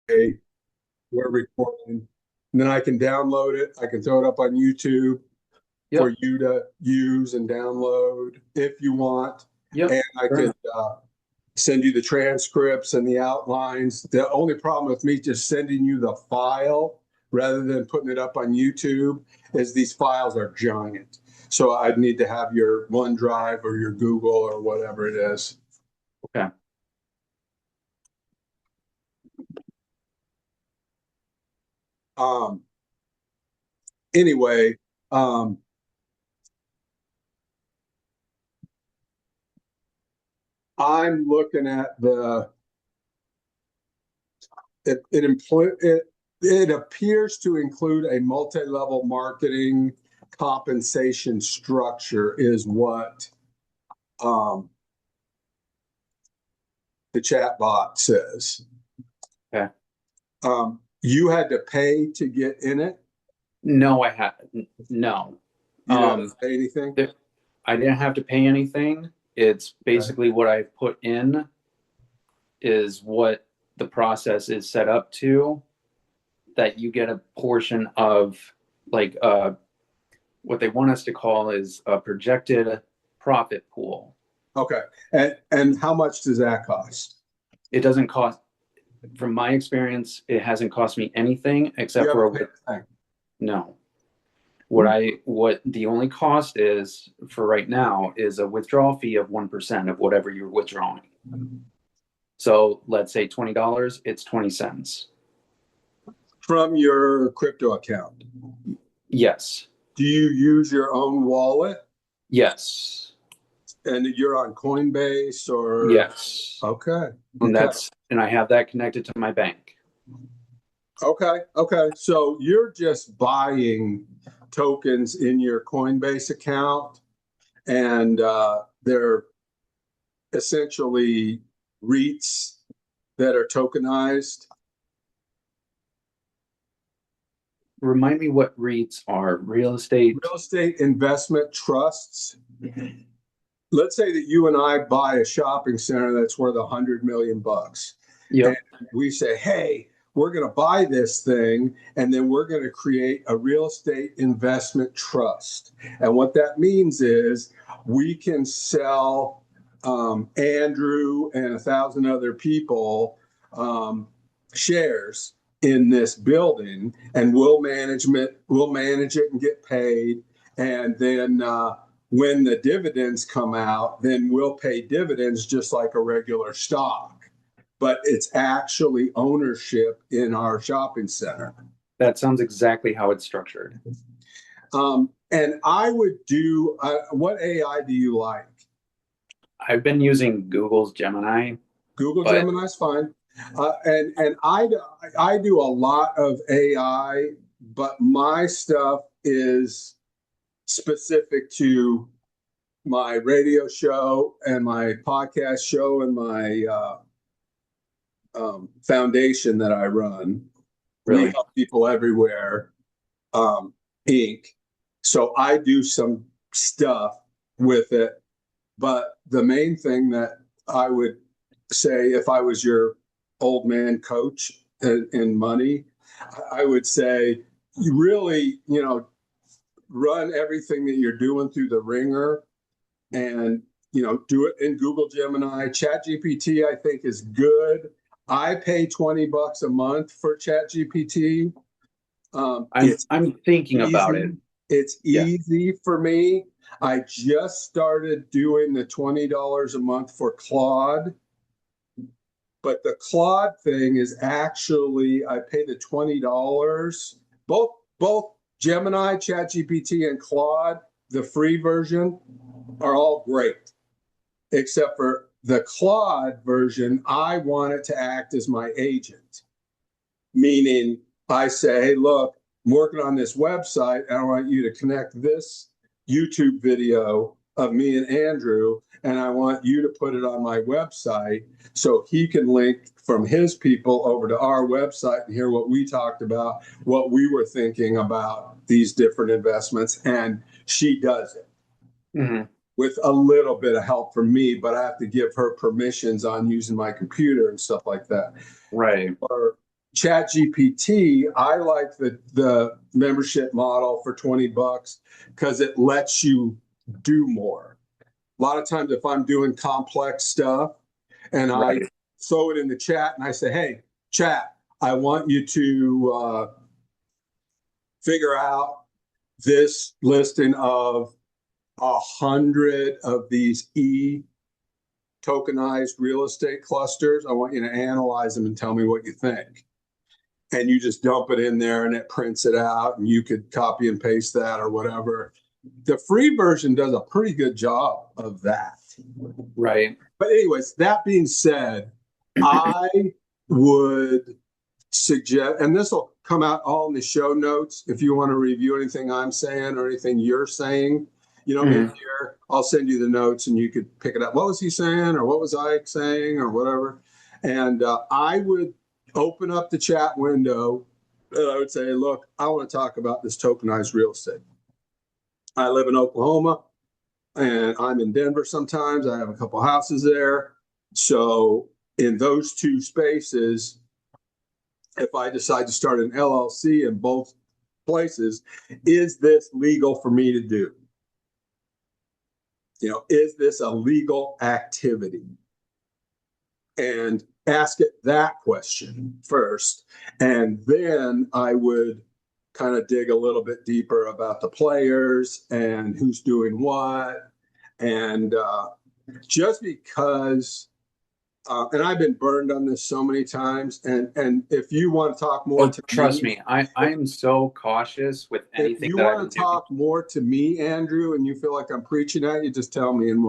Hey, we're recording. And then I can download it. I can throw it up on YouTube for Yep. you to use and download if you want. Yep. And I Fair could enough. send you the transcripts and the outlines. The only problem with me just sending you the file rather than putting it up on YouTube is these files are giant. So I'd need to have your OneDrive or your Google or whatever it is. Okay. Um, anyway, um, I'm looking at it appears to include a multi-level marketing compensation structure is what um, the chat bot says. Okay. You had to pay to get in it. No, no. You didn't have Um, to pay anything. there, I didn't have to pay anything. It's Okay. basically what I put in is what the process is set up to, that you get a portion of like what they want us to call is a projected profit pool. Okay. And how much does that cost? It doesn't cost, from my experience, it hasn't cost me anything You except for haven't a paid a thing. no. What the only cost is for right now is a withdrawal fee of 1% of whatever you're withdrawing. So let's say $20, it's 20 cents. From your crypto account. Yes. Do you use your own wallet? Yes. And you're on Coinbase or Yes. okay. And Okay. I have that connected to my bank. Okay. Okay. So you're just buying tokens in your Coinbase account, and they're essentially REITs that are tokenized. Remind me what REITs are. Real estate. Real estate investment trusts. Let's say that you and I buy a shopping center that's worth 100 million bucks. And Yep. we say, hey, we're going to buy this thing and then we're going to create a real estate investment trust. And what that means is we can sell Andrew and 1,000 other people shares in this building, and we'll manage it and get paid. And then when the dividends come out, then we'll pay dividends just like a regular stock. But it's actually ownership in our shopping center. That sounds exactly how it's structured. And I would do what AI do you like? I've been using Google's Gemini, Google but Gemini is fine. And I do a lot of AI, but my stuff is specific to my radio show and my podcast show and my foundation that I run. We really, help people everywhere, Inc. So I do some stuff with it. But the main thing that I would say if I was your old man coach in money, I would say you really, run everything that you're doing through the ringer and do it in Google Gemini. Chat GPT I think is good. I pay $20 a month for Chat GPT. I'm It's I'm thinking about it. easy. It's Yeah. easy for me. I just started doing the $20 a month for Claude, but the Claude thing is actually I pay the $20. Both Gemini, ChatGPT, and Claude, the free version, are all great, except for the Claude version. I want it to act as my agent, meaning I say, hey, look, I'm working on this website and I want you to connect this YouTube video of me and Andrew, and I want you to put it on my website so he can link from his people over to our website and hear what we talked about, what we were thinking about these different investments. And she does it Hmm. with a little bit of help from me, but I have to give her permissions on using my computer and stuff like that. Right. Or Chat GPT, I like the membership model for $20 because it lets you do more. A lot of times if I'm doing complex stuff and I Right. throw it in the chat and I say, hey, chat, I want you to figure out this listing of 100 of these tokenized real estate clusters. I want you to analyze them and tell me what you think. And you just dump it in there and it prints it out and you could copy and paste that or whatever. The free version does a pretty good job of that. Right. But anyways, that being said, I would suggest, and this will come out all in the show notes if you want to review anything I'm saying or anything you're saying. You know, in Mhm. here, I'll send you the notes and you could pick it up. What was he saying, or what was I saying, or whatever? And I would open up the chat window and I would say, look, I want to talk about this tokenized real estate. I live in Oklahoma and I'm in Denver sometimes. I have a couple houses there. So in those two spaces, if I decide to start an LLC in both places, is this legal for me to do? You know, is this a legal activity? And ask it that question first. And then I would kind of dig a little bit deeper about the players and who's doing what. And just because and I've been burned on this so many times. And if you want to talk more Oh, to trust me, me, I am so cautious with if anything you that I've want been to doing. talk more to me, Andrew, and you feel like I'm preaching at you, just tell me and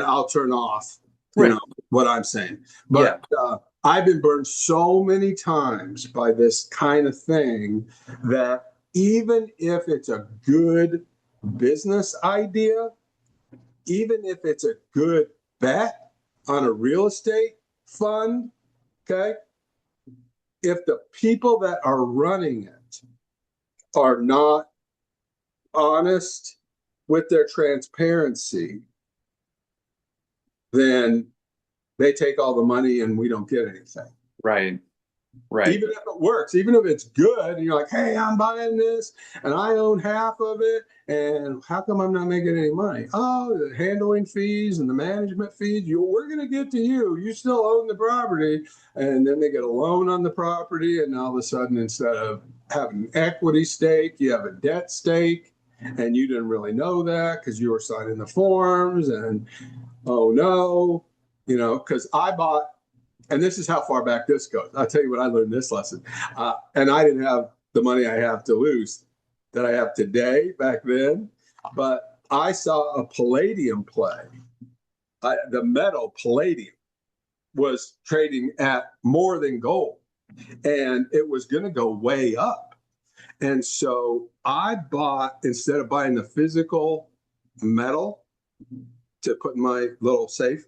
I'll turn off, you Right. know, what I'm saying. Yeah. But I've been burned so many times by this kind of thing that even if it's a good business idea, even if it's a good bet on a real estate fund, okay, if the people that are running it are not honest with their transparency, then they take all the money and we don't get anything. Right. Right. Even if it works, even if it's good, and you're like, hey, I'm buying this and I own half of it. And how come I'm not making any money? Oh, the handling fees and the management fees, we're going to get to you. You still own the property. And then they get a loan on the property. And all of a sudden, instead of having an equity stake, you have a debt stake. And you didn't really know that because you were signing the forms. And oh no, you know, because I bought, and this is how far back this goes. I'll tell you what I learned this lesson. And I didn't have the money I have to lose that I have today back then, but I saw a palladium play. The metal palladium was trading at more than gold and it was going to go way up. And so I bought, instead of buying the physical metal to put in my little safe,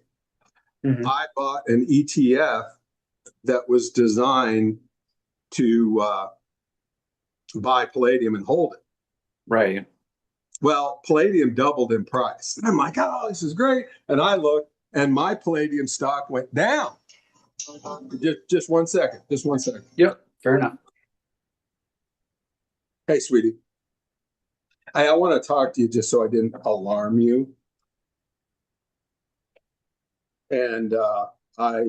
Mhm. I bought an ETF that was designed to buy palladium and hold it. Right. Well, palladium doubled in price. And I'm like, oh, this is great. And I looked, and my palladium stock went down. Just 1 second. Just 1 second. Yep. Fair enough. Hey, sweetie. I want to talk to you just so I didn't alarm you. And I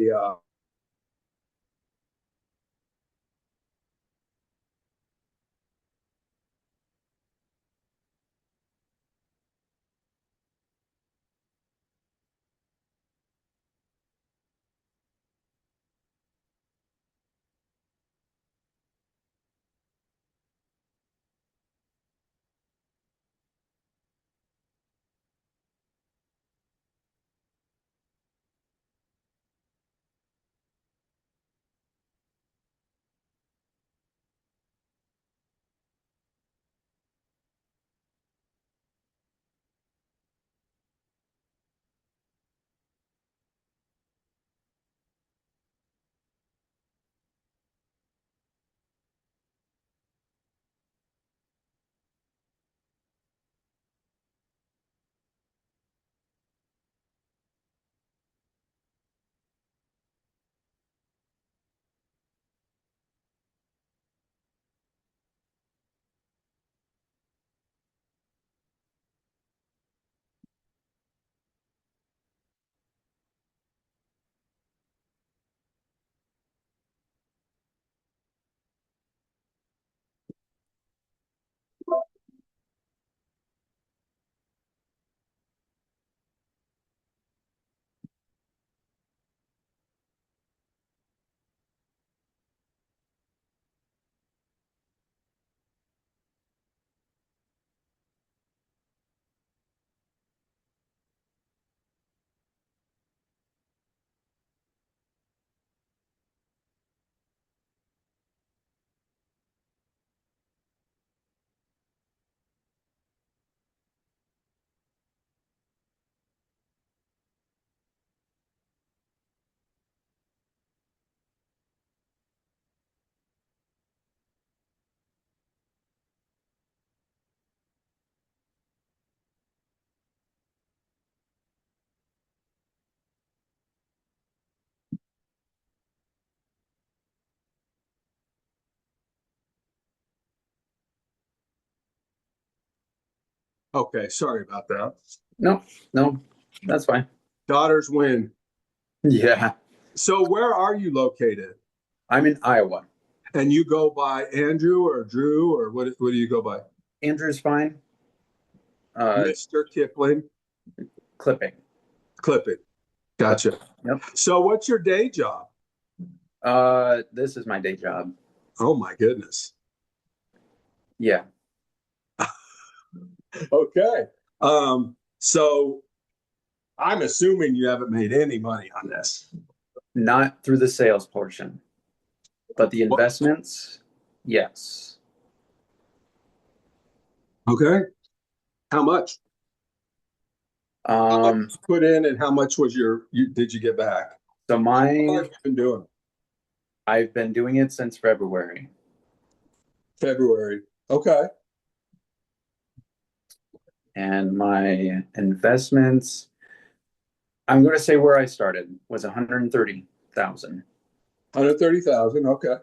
Okay, sorry about that. No, no, that's fine. Daughters win. Yeah, So where are you located? I'm in Iowa. And you go by Andrew or Drew or what do you go by? Andrew's fine. Uh, Mr. Kipling, Clipping. Clipping. Gotcha. Yep. So what's your day job? This is my day job. Oh my goodness. Yeah. Okay. So I'm assuming you haven't made any money on this. Not through the sales portion, but the What? investments, yes. Okay. How much? How much Um, put in and how much was did you get back? so How long have you been doing? I've been doing it since February. February. Okay. And my investments, I'm going to say where I started was 130,000. 130,000. Okay.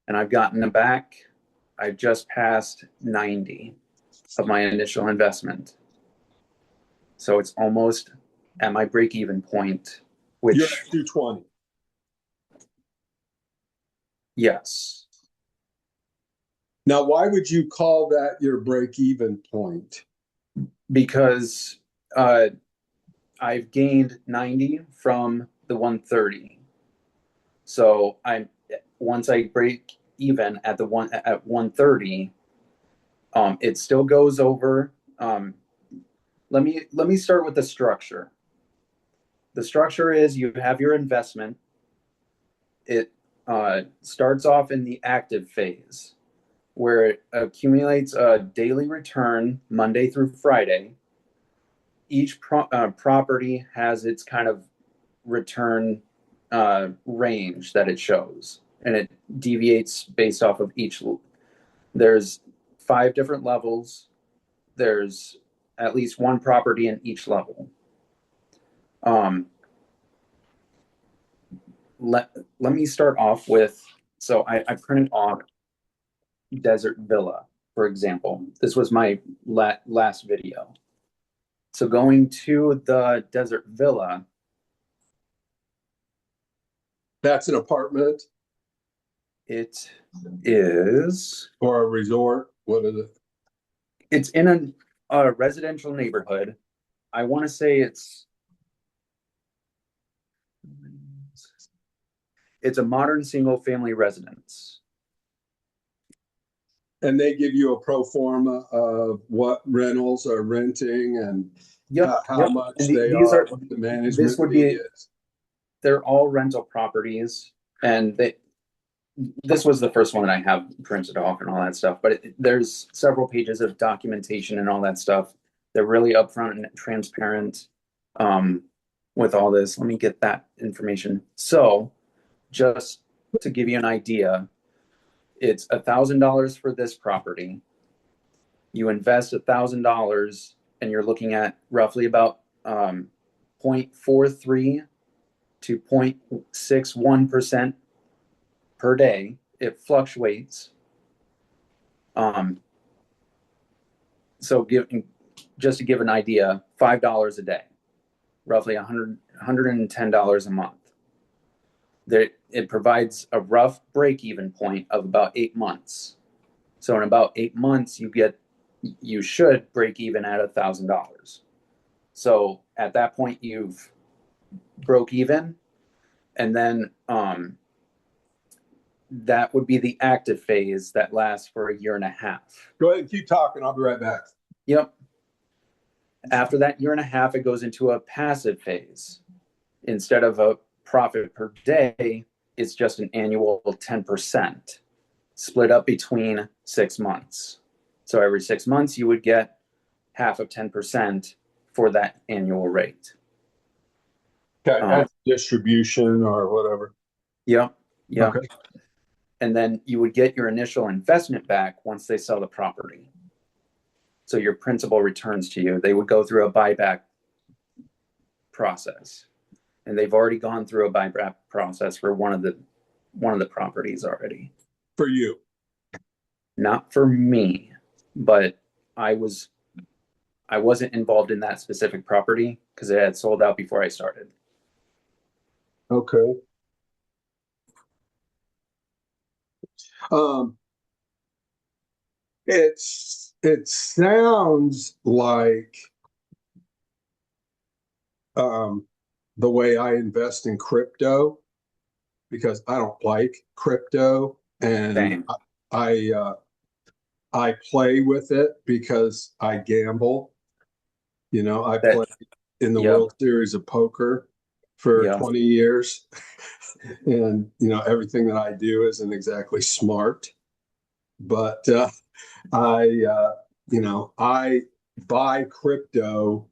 And I've gotten it back. I just passed 90 of my initial investment. So it's almost at my break even point, You're which, at 220. yes, Now, why would you call that your break even point? because uh, I've gained 90 from the 130. So I'm once I break even at the one at 130, it still goes over. Let me start with the structure. The structure is you have your investment. It starts off in the active phase, where it accumulates a daily return Monday through Friday. Each property has its kind of return range that it shows, and it deviates based off of each. There's 5 different levels. There's at least one property in each level. Um, let me start off with, so I printed off Desert Villa, for example. This was my last video. So going to the Desert Villa, That's an apartment it is, or a resort. What is it? it's in a residential neighborhood. I want to say it's a modern single family residence. And they give you a pro forma of what rentals are renting and Yep, how yep. much And they these are, are, what the this management would fee be, is. they're all rental properties, and this was the first one that I have printed off and all that stuff. But there's several pages of documentation and all that stuff. They're really upfront and transparent with all this. Let me get that information. So, just to give you an idea, it's $1,000 for this property. You invest $1,000, and you're looking at roughly about 0.43 to 0.61% per day. It fluctuates. Um, so just to give an idea, $5 a day, roughly $110 a month. It provides a rough break-even point of about 8 months. So in about 8 months, you should break even at $1,000. So at that point, you've broke even, and then that would be the active phase that lasts for a year and a half. Go ahead and keep talking. I'll be right back. Yep. After that year and a half, it goes into a passive phase. Instead of a profit per day, it's just an annual 10% split up between 6 months. So every 6 months, you would get half of 10% for that annual rate. Okay, and distribution or whatever. Yep. Yep. Okay. And then you would get your initial investment back once they sell the property. So your principal returns to you. They would go through a buyback process, and they've already gone through a buyback process for one of the properties already. For you. Not for me, but I I wasn't involved in that specific property because it had sold out before I started. Okay. Um, it sounds like the way I invest in crypto because I don't like crypto and Same. I I play with it because I gamble. You know, I That, play in the yep, World Series of Poker for yep. 20 years. And, you know, everything that I do isn't exactly smart, but you know, I buy crypto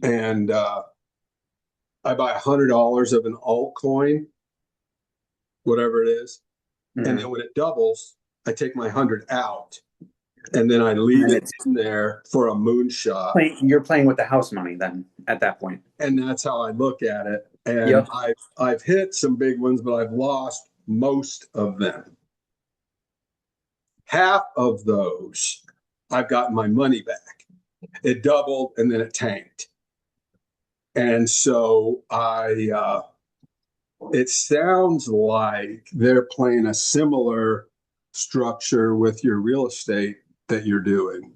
and I buy $100 of an altcoin, whatever it is. And Mhm. then when it doubles, I take my 100 out and then I And leave then it it's in there for a moonshot. you're playing with the house money then at that point. And that's how I look at it. And Yep. I've hit some big ones, but I've lost most of them. Half of those, I've gotten my money back. It doubled and then it tanked. And so it sounds like they're playing a similar structure with your real estate that you're doing.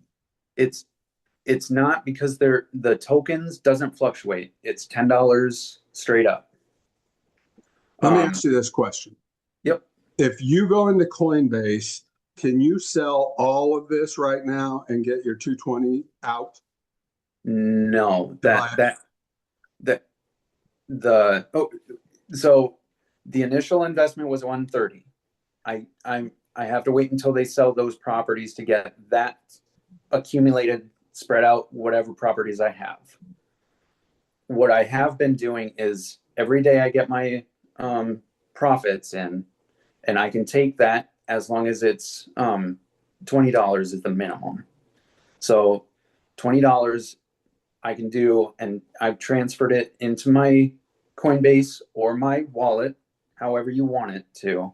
It's it's not because the tokens doesn't fluctuate. It's $10 straight up. Let me Um, ask you this question. yep. If you go into Coinbase, can you sell all of this right now and get your 220 out No, to buy it? that the oh so the initial investment was 130. I have to wait until they sell those properties to get that accumulated, spread out, whatever properties I have. What I have been doing is every day I get my profits in, and I can take that as long as it's $20 is the minimum. So $20 I can do, and I've transferred it into my Coinbase or my wallet, however you want it to.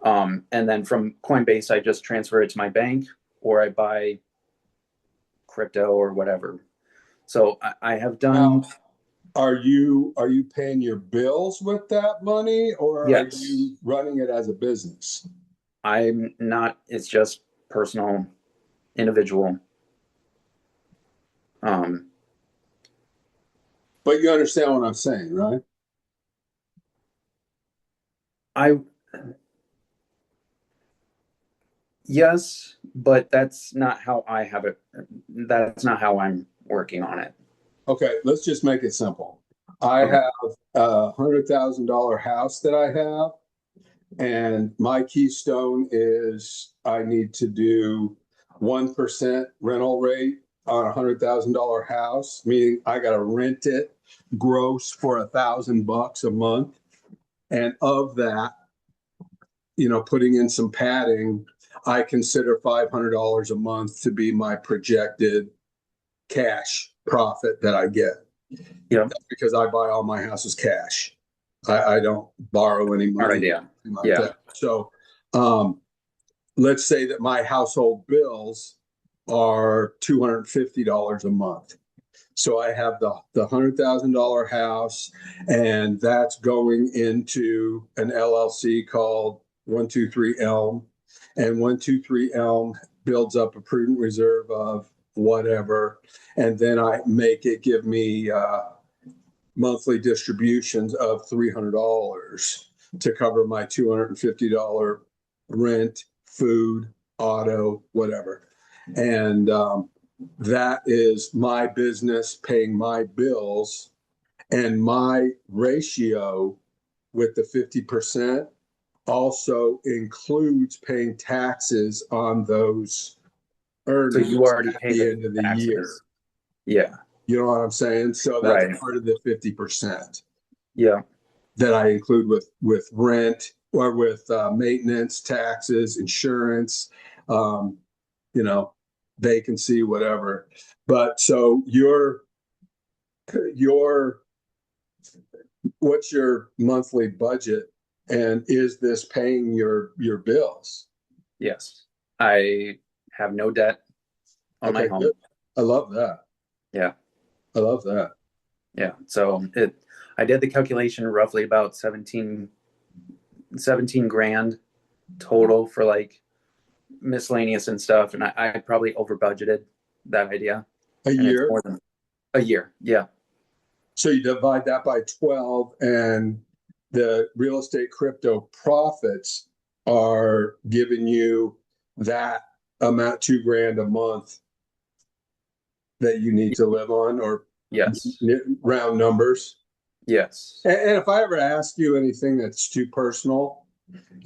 And then from Coinbase, I just transfer it to my bank or I buy crypto or whatever. So I have Now, done, are you paying your bills with that money or are yes, you running it as a business? I'm not, it's just personal, individual. Um, But you understand what I'm saying, right? I, yes, but that's not how I have it. That's not how I'm working on it. Okay, let's just make it simple. I Okay. have $100,000 house that I have, and my keystone is I need to do 1% rental rate on $100,000 house, meaning I got to rent it gross for $1,000 a month. And of that, you know, putting in some padding, I consider $500 a month to be my projected cash profit that I get. Yeah. That's because I buy all my houses cash. I don't borrow any Smart money, idea. anything like Yeah. that. So um, let's say that my household bills are $250 a month. So I have the $100,000 house, and that's going into an LLC called 123 Elm, and 123 Elm builds up a prudent reserve of whatever, and then I make it give me monthly distributions of $300 to cover my $250 rent, food, auto, whatever. And that is my business paying my bills. And my ratio with the 50% also includes paying taxes on those So earnings you already at pay the the end of the year. taxes. Yeah. You know what I'm saying? So that's Right. part of the 50% Yeah. that I include with rent or with maintenance, taxes, insurance, um, you know, vacancy, whatever. But so your what's your monthly budget, and is this paying your bills? Yes. I have no debt on my Okay, good. home. I love that. Yeah. I love that. Yeah. So I did the calculation roughly about 17 grand total for like miscellaneous and stuff. And I probably over budgeted that idea. A And it's year. more than a year. Yeah. So you divide that by 12, and the real estate crypto profits are giving you that amount, 2 grand a month that you need to live on, or Yes. round numbers. Yes. And if I ever ask you anything that's too personal,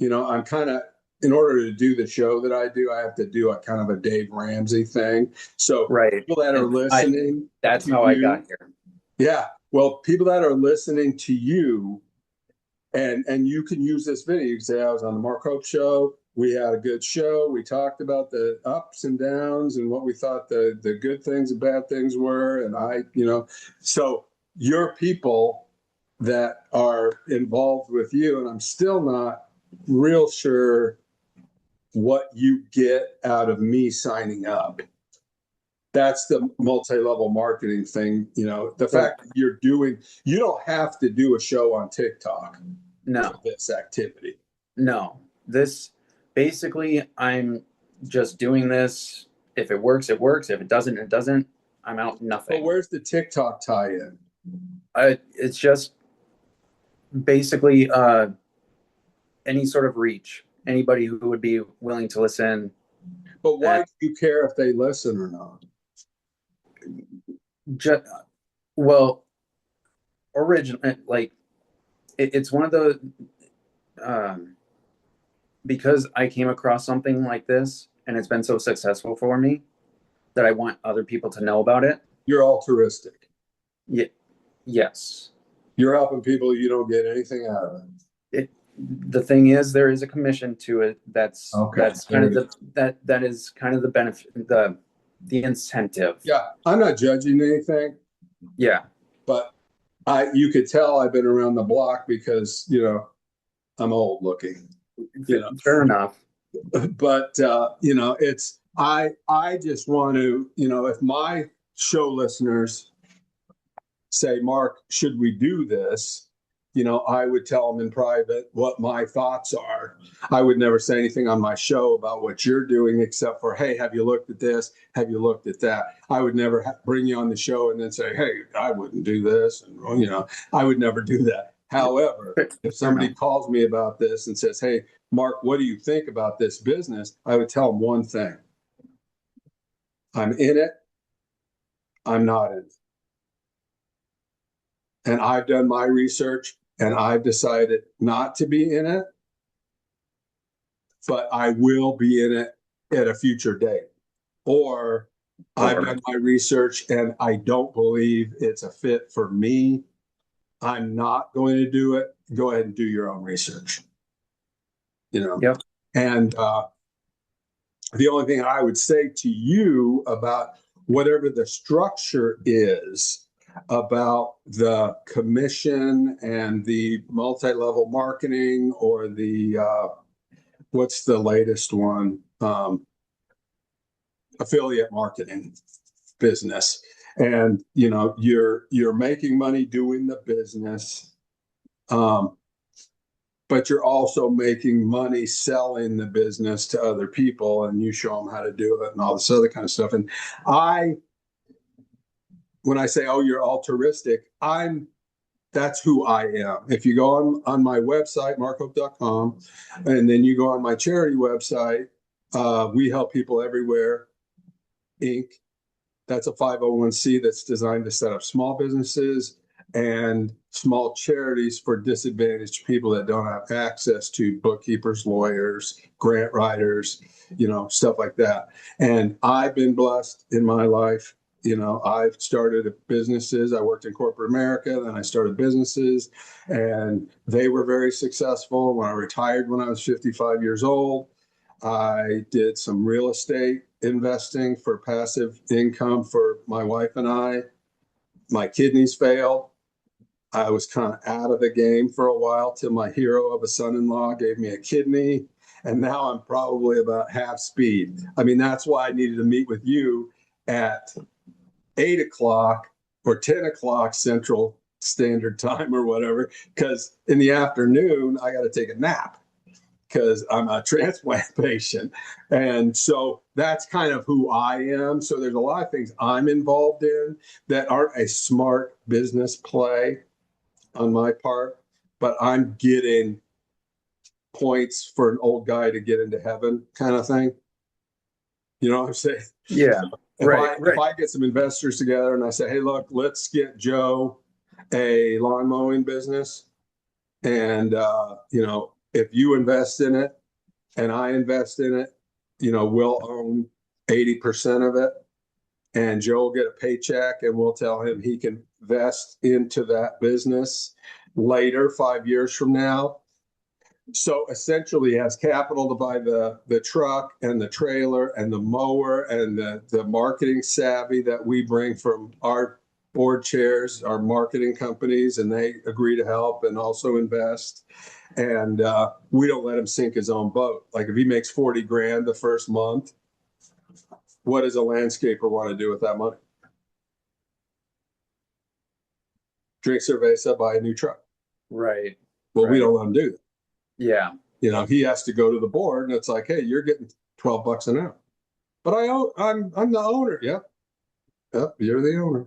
I'm kind of, in order to do the show that I do, I have to do a kind of a Dave Ramsey thing. So Right. people that are And listening, that's to how I you- got here. Yeah. Well, people that are listening to you, and you can use this video. You can say, I was on the Mark Hope Show. We had a good show. We talked about the ups and downs and what we thought the good things and bad things were. And so your people that are involved with you, and I'm still not real sure what you get out of me signing up. That's the multi-level marketing thing. The fact that you don't have to do a show on TikTok No, for this activity. no. This basically, I'm just doing this. If it works, it works. If it doesn't, it doesn't. I'm out But nothing. where's the TikTok tie-in? It's just basically any sort of reach. Anybody who would be willing to listen. But why do you care if they listen or not? Well, original, like it's one of the because I came across something like this and it's been so successful for me that I want other people to know about it. You're altruistic. Yeah, yes. You're helping people. You don't get anything out of it. The thing is, there is a commission to it. That's kind of that is kind of the benefit, the incentive. Yeah, I'm not judging anything. Yeah, but you could tell I've been around the block because I'm old looking. Fair enough. But it's I just want to if my show listeners say, Mark, should we do this? I would tell them in private what my thoughts are. I would never say anything on my show about what you're doing, except for, hey, have you looked at this? Have you looked at that? I would never bring you on the show and then say, hey, I wouldn't do this. And, I would never do that. However, if somebody calls me about this and says, hey, Mark, what do you think about this business? I would tell them one thing. I'm in it. I'm not in it. And I've done my research and I've decided not to be in it, but I will be in it at a future date. Or I've done my research and I don't believe it's a fit for me. I'm not going to do it. Go ahead and do your own research. Yep. And the only thing I would say to you about whatever the structure is about the commission and the multi-level marketing, or the what's the latest one, affiliate marketing business, and you're making money doing the business, but you're also making money selling the business to other people, and you show them how to do it and all this other kind of stuff. And when I say, oh, you're altruistic, that's who I am. If you go on my website, markhope.com, and then you go on my charity website, We Help People Everywhere, Inc. That's a 501c that's designed to set up small businesses and small charities for disadvantaged people that don't have access to bookkeepers, lawyers, grant writers, stuff like that. And I've been blessed in my life. I've started businesses. I worked in corporate America, then I started businesses, and they were very successful. When I retired when I was 55 years old, I did some real estate investing for passive income for my wife and I. My kidneys failed. I was kind of out of the game for a while till my hero of a son-in-law gave me a kidney, and now I'm probably about half speed. I mean, that's why I needed to meet with you at 8 o'clock or 10 o'clock Central Standard Time or whatever, because in the afternoon, I got to take a nap because I'm a transplant patient. And so that's kind of who I am. So there's a lot of things I'm involved in that aren't a smart business play on my part, but I'm getting points for an old guy to get into heaven kind of thing. You know what I'm saying? Yeah. If I get some investors together and I say, hey, look, let's get Joe a lawn mowing business. And, if you invest in it and I invest in it, we'll own 80% of it. And Joe will get a paycheck and we'll tell him he can invest into that business later, 5 years from now. So essentially, he has capital to buy the truck and the trailer and the mower and the marketing savvy that we bring from our board chairs, our marketing companies, and they agree to help and also invest. And we don't let him sink his own boat. Like if he makes 40 grand the first month, what does a landscaper want to do with that money? Drink cerveza, buy a new truck. Right. Well, we don't let him do that. Yeah. He has to go to the board and it's like, hey, you're getting $12 an hour. But I'm the owner. Yep. Yep, you're the owner.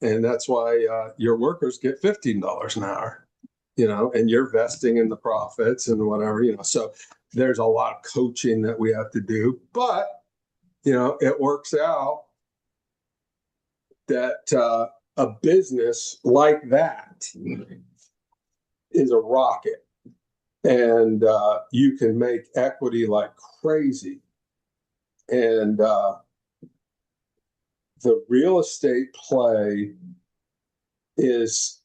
And that's why your workers get $15 an hour, and you're vesting in the profits and whatever, So there's a lot of coaching that we have to do, but it works out that a business like that is a rocket. And you can make equity like crazy. And the real estate play is,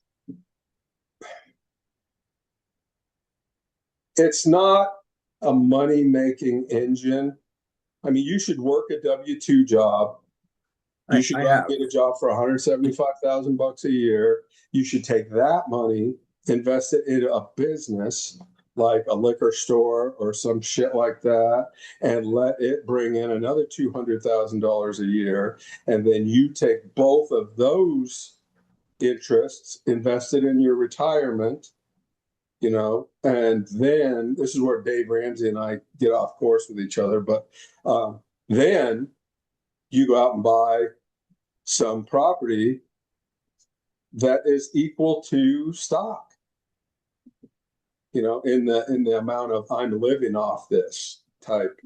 it's not a money-making engine. I mean, you should work a W-2 job. You should go get a job for $175,000 a year. You should take that money, invest it into a business like a liquor store or some shit like that, and let it bring in another $200,000 a year. And then you take both of those interests, invested in your retirement, and then this is where Dave Ramsey and I get off course with each other. But then you go out and buy some property that is equal to stock. In the amount of I'm living off this type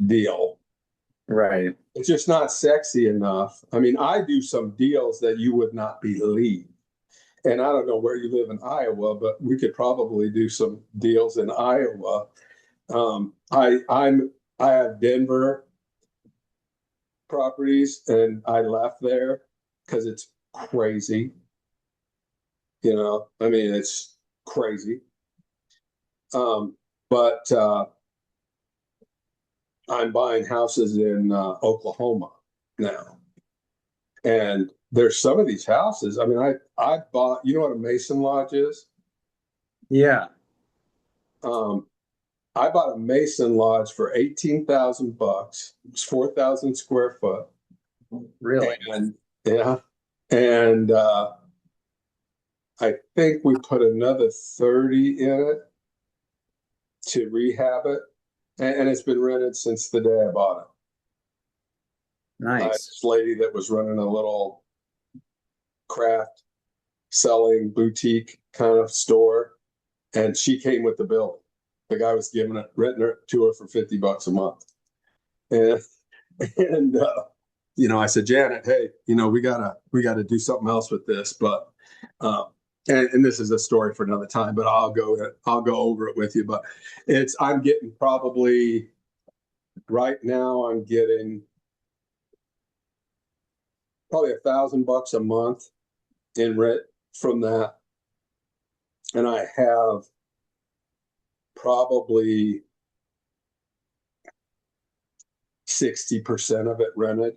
deal. Right. It's just not sexy enough. I mean, I do some deals that you would not believe. And I don't know where you live in Iowa, but we could probably do some deals in Iowa. I have Denver properties and I left there because it's crazy. I mean, it's crazy. But I'm buying houses in Oklahoma now. And there's some of these houses. I mean, I bought, you know what a Mason Lodge is? Yeah. I bought a Mason Lodge for $18,000. It's 4,000 square foot. Really? And yeah. And I think we put another 30 in it to rehab it. And it's been rented since the day I bought it. Nice. This lady that was running a little craft selling boutique kind of store, and she came with the building. The guy was giving it, renting it to her for $50 a month. And I said, Janet, hey, we gotta do something else with this, but and this is a story for another time, but I'll go over it with you. But I'm getting probably right now, I'm getting probably $1,000 a month in rent from that. And I have probably 60% of it rented.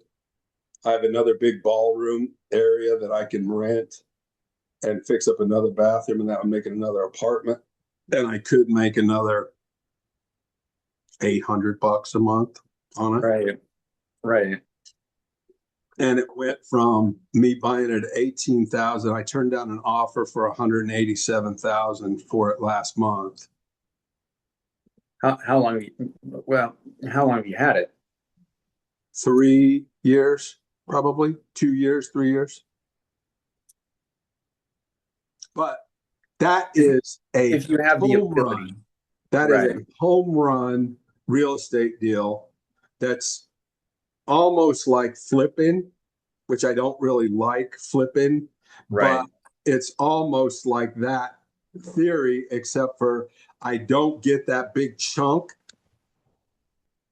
I have another big ballroom area that I can rent and fix up another bathroom, and that would make it another apartment. And I could make another $800 a month on it. Right. And it went from me buying it at 18,000. I turned down an offer for 187,000 for it last month. How long? Well, how long have you had it? 3 years, probably 2 years, 3 years. But that is a If you have the home ability, run. That is right? a home run real estate deal that's almost like flipping, which I don't really like flipping, but Right. it's almost like that theory, except for I don't get that big chunk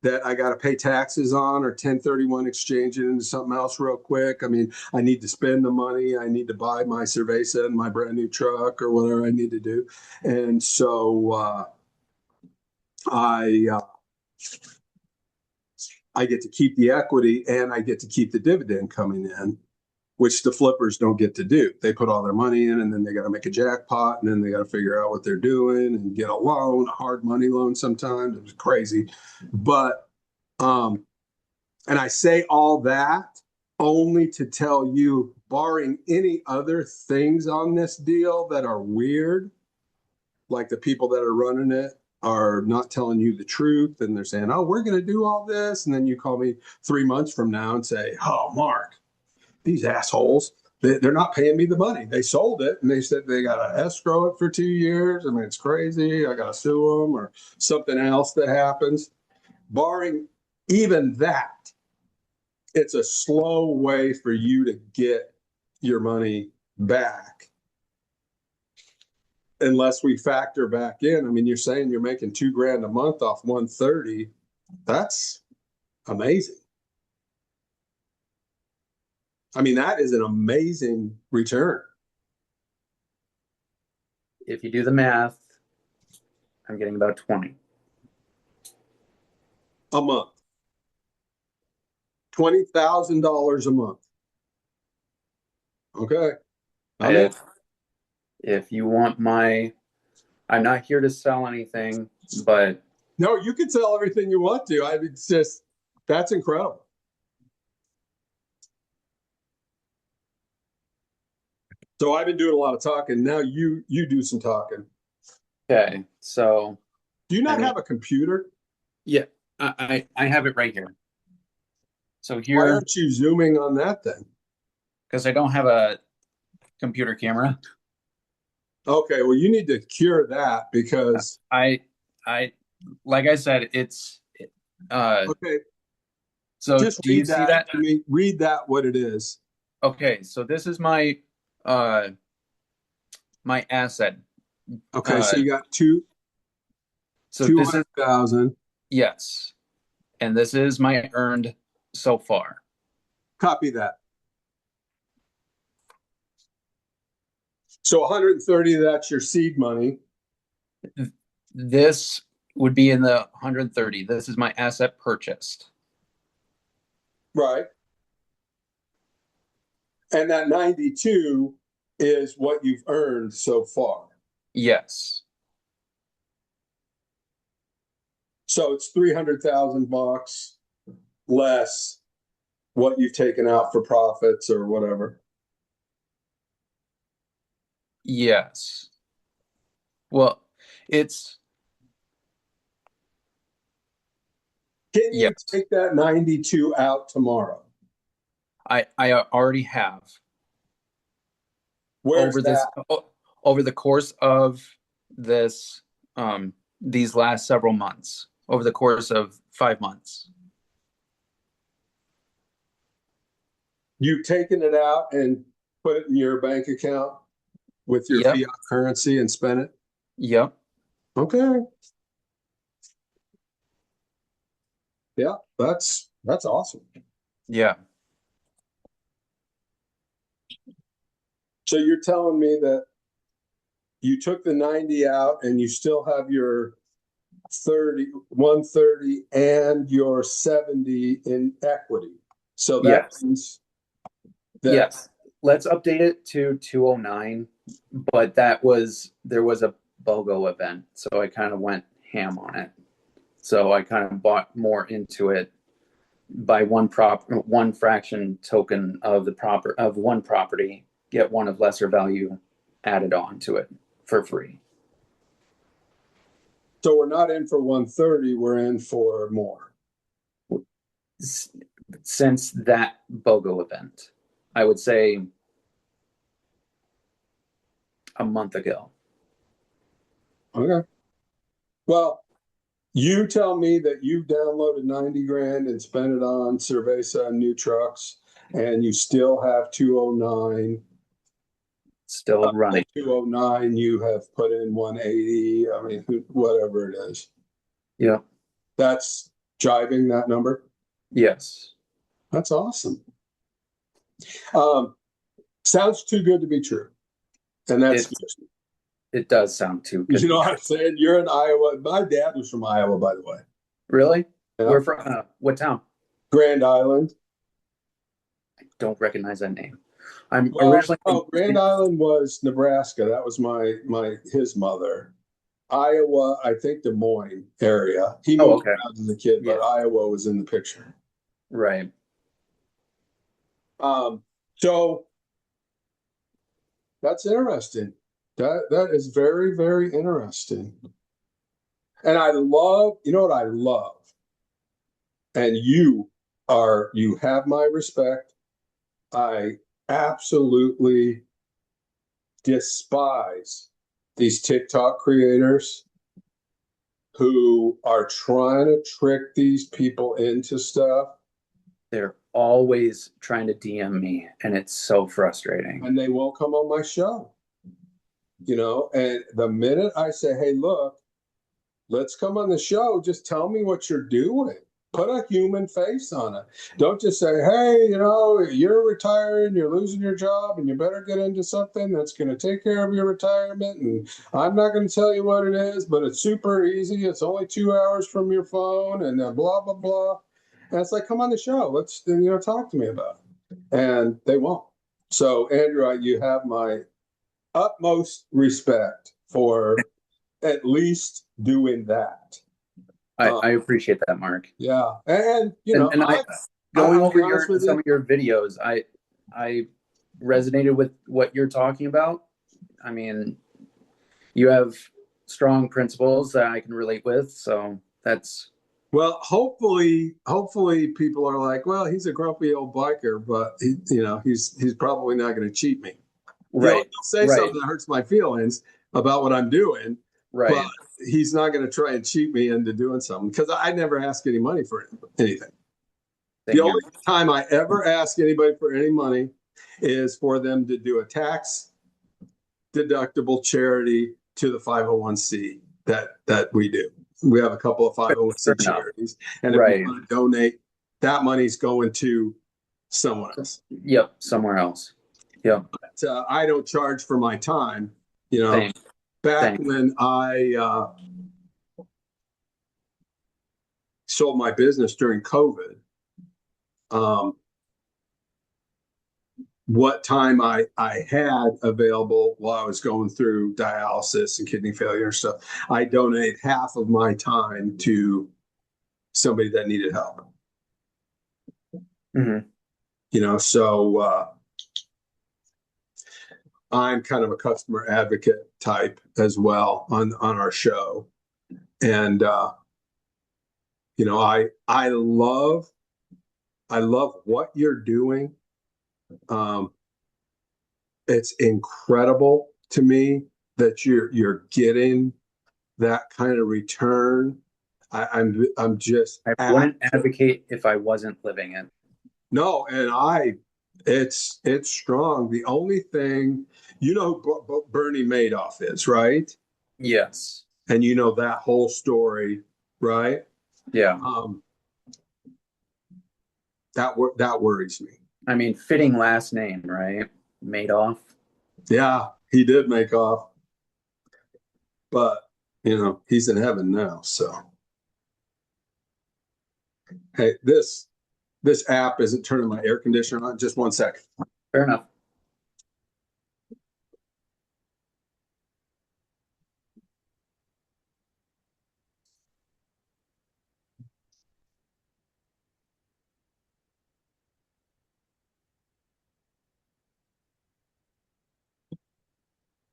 that I got to pay taxes on or 1031 exchange it into something else real quick. I mean, I need to spend the money. I need to buy my Cerveza and my brand new truck or whatever I need to do. And so I get to keep the equity and I get to keep the dividend coming in, which the flippers don't get to do. They put all their money in and then they got to make a jackpot and then they got to figure out what they're doing and get a loan, a hard money loan sometimes. It was crazy. But and I say all that only to tell you, barring any other things on this deal that are weird, like the people that are running it are not telling you the truth and they're saying, oh, we're going to do all this. And then you call me 3 months from now and say, oh, Mark, these assholes, they're not paying me the money. They sold it and they said they got to escrow it for 2 years. I mean, it's crazy. I got to sue them or something else that happens. Barring even that, it's a slow way for you to get your money back unless we factor back in. I mean, you're saying you're making $2,000 a month off 130. That's amazing. I mean, that is an amazing return. If you do the math, I'm getting about 20 a month. $20,000 a month. Okay. I'm in. If you want I'm not here to sell anything, but No, you can sell everything you want to. It's just, that's incredible. So I've been doing a lot of talking. Now you do some talking. okay. So, Do you I not mean, have a computer? yeah, I have it right here. So Why here, aren't you zooming on that then? because I don't have a computer camera, Okay, well, you need to cure that because I like I said, uh, okay, so just do you read see that. that? I mean, read that what it is. Okay, so this is uh my asset. Okay, so Uh, you got two so two this is hundred thousand. yes, and this is my earned so far. Copy that. So 130, that's your seed money. This would be in the 130. This is my asset purchased. Right. And that 92 is what you've earned so far. Yes. So it's 300,000 bucks less what you've taken out for profits or whatever. Yes. Well, it's Can you yes. take that 92 out tomorrow? I already have Where's over that? over the course of this these last several months, over the course of 5 months. You've taken it out and put it in your bank account with your Yep. fiat currency and spent it? Yep. Okay. Yeah, that's awesome. Yeah. So you're telling me that you took the 90 out and you still have your 130 and your 70 in equity. So that Yes. means that Yes. Let's update it to 209, but there was a BOGO event, so I kind of went ham on it. So I kind of bought more into it buy one fraction token of one property, get one of lesser value added on to it for free. So we're not in for 130, we're in for more. Since that BOGO event, I would say a month ago. Okay. Well, you tell me that you downloaded 90 grand and spent it on Cerveza and new trucks, and you still have 209. Still running. 209, you have put in 180. I mean, whatever it is. Yeah. That's jiving that number. Yes. That's awesome. Sounds too good to be true. And that's it does sound too good. You know what I'm saying? You're in Iowa. My dad was from Iowa, by the way. Really? Yeah. We're from what town? Grand Island. I don't recognize that name. I'm originally Grand Island was Nebraska. That was his mother. Iowa, I think Des Moines area. He moved around as a kid, but Iowa was in the picture. Right. So that's interesting. That is very, very interesting. And I love, you know what I love? And you have my respect. I absolutely despise these TikTok creators who are trying to trick these people into stuff. They're always trying to DM me, and it's so frustrating. And they won't come on my show. You know, and the minute I say, hey, look, let's come on the show, just tell me what you're doing. Put a human face on it. Don't just say, hey, you know, you're retiring, you're losing your job, and you better get into something that's going to take care of your retirement. And I'm not going to tell you what it is, but it's super easy. It's only 2 hours from your phone and blah, blah, blah. And it's like, come on the show. Let's, talk to me about it. And they won't. So, Andrew, you have my utmost respect for at least doing that. I appreciate that, Mark. Yeah, and going over some of your videos, I resonated with what you're talking about. I mean, you have strong principles that I can relate with, so that's. Well, hopefully people are like, well, he's a grumpy old biker, but he's probably not going to cheat me. Right. He'll say something that hurts my feelings about what I'm doing. Right. But he's not going to try and cheat me into doing something because I never ask any money for anything. The only time I ever ask anybody for any money is for them to do a tax deductible charity to the 501c that we do. We have a couple of 501c charities, and if you want to donate, that money's going to someone else. Yep, somewhere else. Yep. But I don't charge for my time. Back when I sold my business during COVID, what time I had available while I was going through dialysis and kidney failure and stuff, I donate half of my time to somebody that needed help. Mm-hmm. So I'm kind of a customer advocate type as well on our show. And, I love what you're doing. It's incredible to me that you're getting that kind of return. I wouldn't advocate if I wasn't living it. No, and it's strong. The only thing, who Bernie Madoff is, right? Yes. And that whole story, right? Yeah. That worries me. I mean, fitting last name, right? Madoff. Yeah, he did make off. But, he's in heaven now, so. Hey, this app isn't turning my air conditioner on. Just 1 second. Fair enough.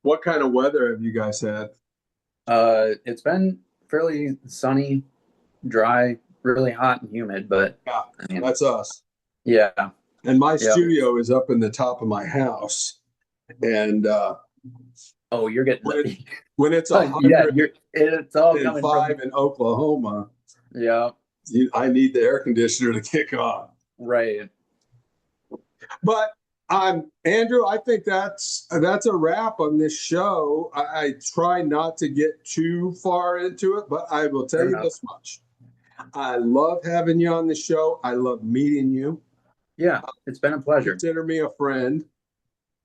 What kind of weather have you guys had? It's been fairly sunny, dry, really hot and humid, but Yeah, I mean, that's us. yeah, And my yeah. studio is up in the top of my house. And Oh, you're getting when it the when it's yeah, it's all coming from 105 in Oklahoma, yeah, I need the air conditioner to kick on. right. But Andrew, I think that's a wrap on this show. I try not to get too far into it, but I will tell Fair you enough. this much. I love having you on the show. I love meeting you. Yeah, it's been a pleasure. Consider me a friend.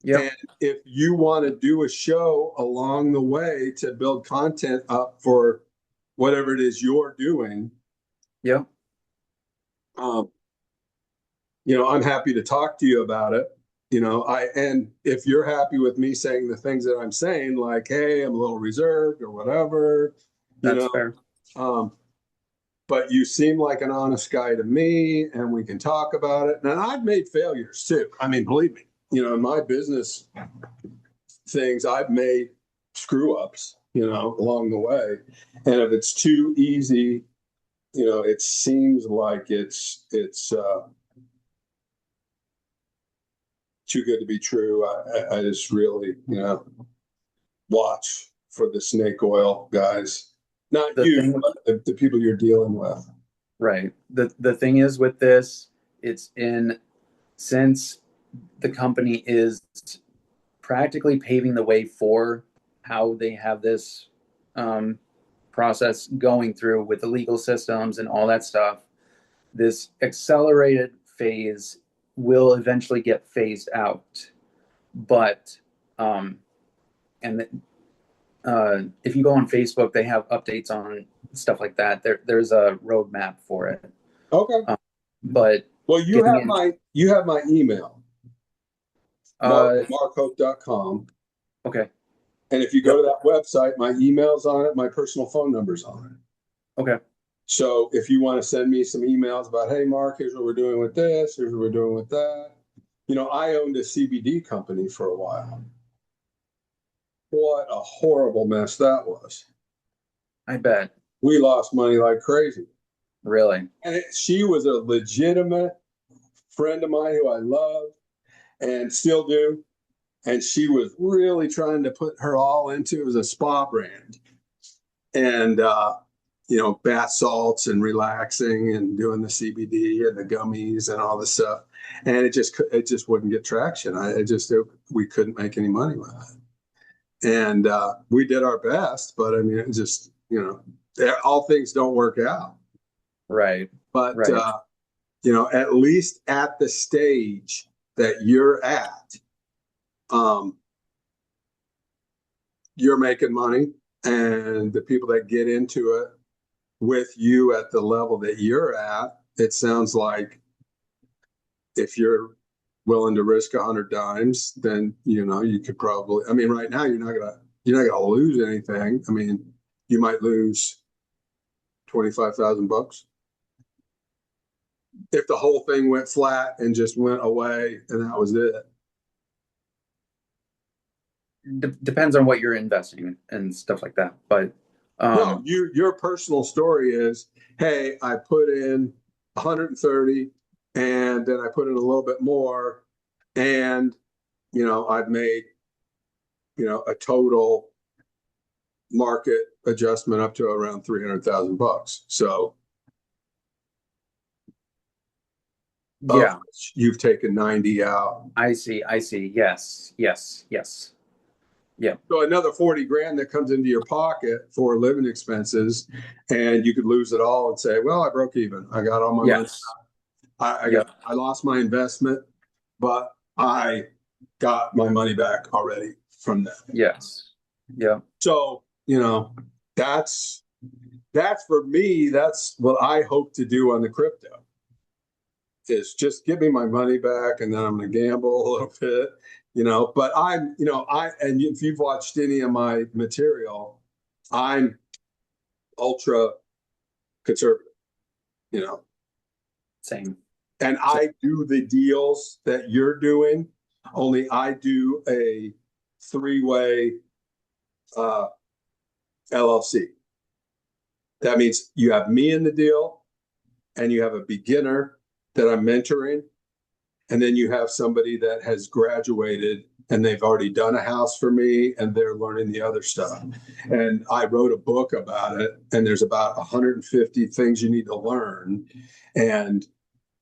Yep, And if you want to do a show along the way to build content up for whatever it is you're doing, yep. um, I'm happy to talk to you about it. And if you're happy with me saying the things that I'm saying, like, hey, I'm a little reserved or whatever, you That's know, fair. um, but you seem like an honest guy to me, and we can talk about it. And I've made failures too. I mean, believe me, in my business things, I've made screw ups, along the way. And if it's too easy, it seems like it's too good to be true. I just really, watch for the snake oil guys. Not The you, thing, but the people you're dealing with. right. The thing is with this, it's in since the company is practically paving the way for how they have this um, process going through with the legal systems and all that stuff. This accelerated phase will eventually get phased out, but and if you go on Facebook, they have updates on stuff like that. There's a roadmap for it, Okay. but Well, you getting have in. my email, Uh, markhope.com. okay. And if you go Yep. to that website, my email's on it, my personal phone number's on it. Okay. So if you want to send me some emails about, hey, Mark, here's what we're doing with this, here's what we're doing with that. I owned a CBD company for a while. What a horrible mess that was. I bet. We lost money like crazy. Really. And she was a legitimate friend of mine who I love and still do. And she was really trying to put her all into it was a spa brand. And bath salts and relaxing and doing the CBD and the gummies and all this stuff. And it just wouldn't get traction. We couldn't make any money with it. And we did our best, but I mean, it just, all things don't work out. Right. But, Right. at least at the stage that you're at, um, you're making money, and the people that get into it with you at the level that you're at, it sounds like if you're willing to risk 100 dimes, then you could probably. I mean, right now you're not gonna lose anything. I mean, you might lose 25,000 bucks if the whole thing went flat and just went away and that was it. Depends on what you're investing and stuff like that. But No, um, your personal story is, hey, I put in 130 and then I put in a little bit more, and I've made, a total market adjustment up to around 300,000 bucks. So yeah, you've taken 90 out. I see. I see. Yes. Yes. Yes. Yeah. So another 40 grand that comes into your pocket for living expenses, and you could lose it all and say, well, I broke even. I got all my money. Yes. I Yep. I lost my investment, but I got my money back already from that. Yes. Yep. So, that's for me, that's what I hope to do on the crypto is just give me my money back, and then I'm going to gamble a little bit, but and if you've watched any of my material, I'm ultra conservative, you know, Same. and I do the deals that you're doing, only I do a three-way LLC. That means you have me in the deal, and you have a beginner that I'm mentoring, and then you have somebody that has graduated and they've already done a house for me and they're learning the other stuff. And I wrote a book about it, and there's about 150 things you need to learn. And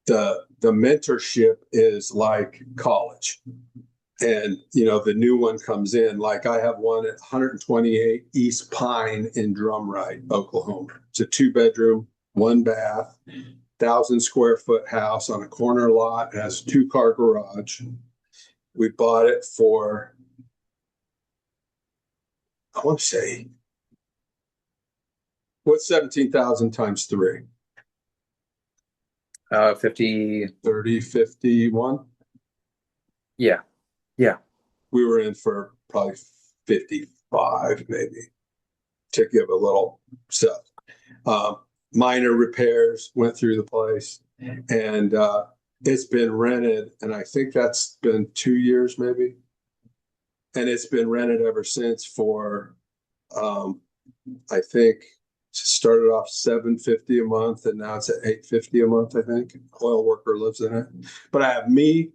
the mentorship is like college. And the new one comes in, like I have one at 128 East Pine in Drumright, Oklahoma. It's a 2-bedroom, 1-bath, 1,000-square-foot house on a corner lot. It has 2-car garage. We bought it for, I want to say, what's 17,000 times 3? 50. 30, 51. Yeah. Yeah. We were in for probably 55, maybe, to give a little stuff. Minor repairs went through the place, and it's been rented, and I think that's been 2 years maybe. And it's been rented ever since for, I think, started off $750 a month, and now it's at $850 a month, I think. Oil worker lives in it. But I have me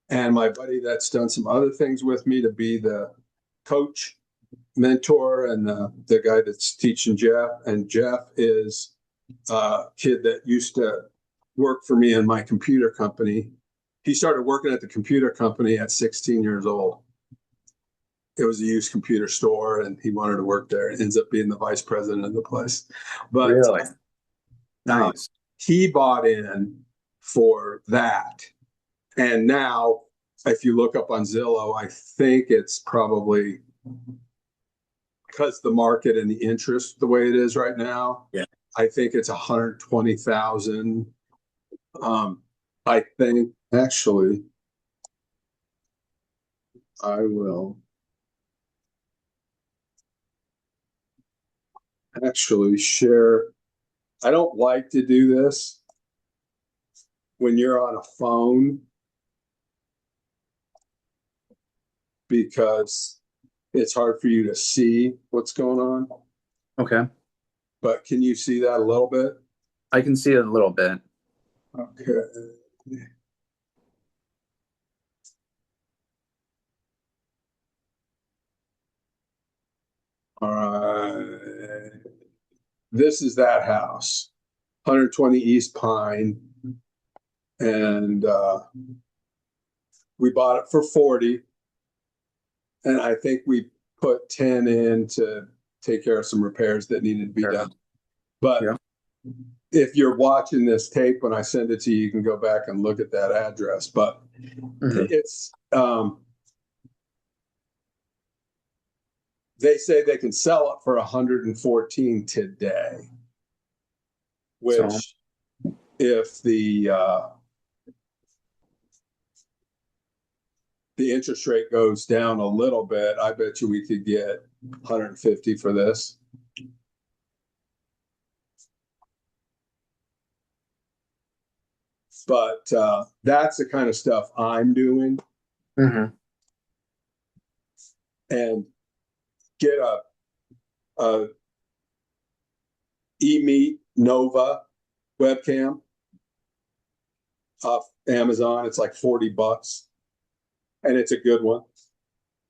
and my buddy that's done some other things with me to be the coach, mentor, and the guy that's teaching Jeff. And Jeff is a kid that used to work for me in my computer company. He started working at the computer company at 16 years old. It was a used computer store, and he wanted to work there. It ends up being the vice president of the place. But Really? Nice. He bought in for that. And now, if you look up on Zillow, I think it's probably, because the market and the interest the way it is right now, yeah, I think it's 120,000. I think actually, I will actually share. I don't like to do this when you're on a phone, because it's hard for you to see what's going on. Okay. But can you see that a little bit? I can see it a little bit. Okay. All right. This is that house, 120 East Pine. And we bought it for 40. And I think we put 10 in to take care of some repairs that needed to be done. But yeah, if you're watching this tape, when I send it to you, you can go back and look at that address. But it's, they say they can sell it for 114 today, which if the interest rate goes down a little bit, I bet you we could get 150 for this. But that's the kind of stuff I'm doing. And get a eMeet Nova webcam off Amazon. It's like $40, and it's a good one.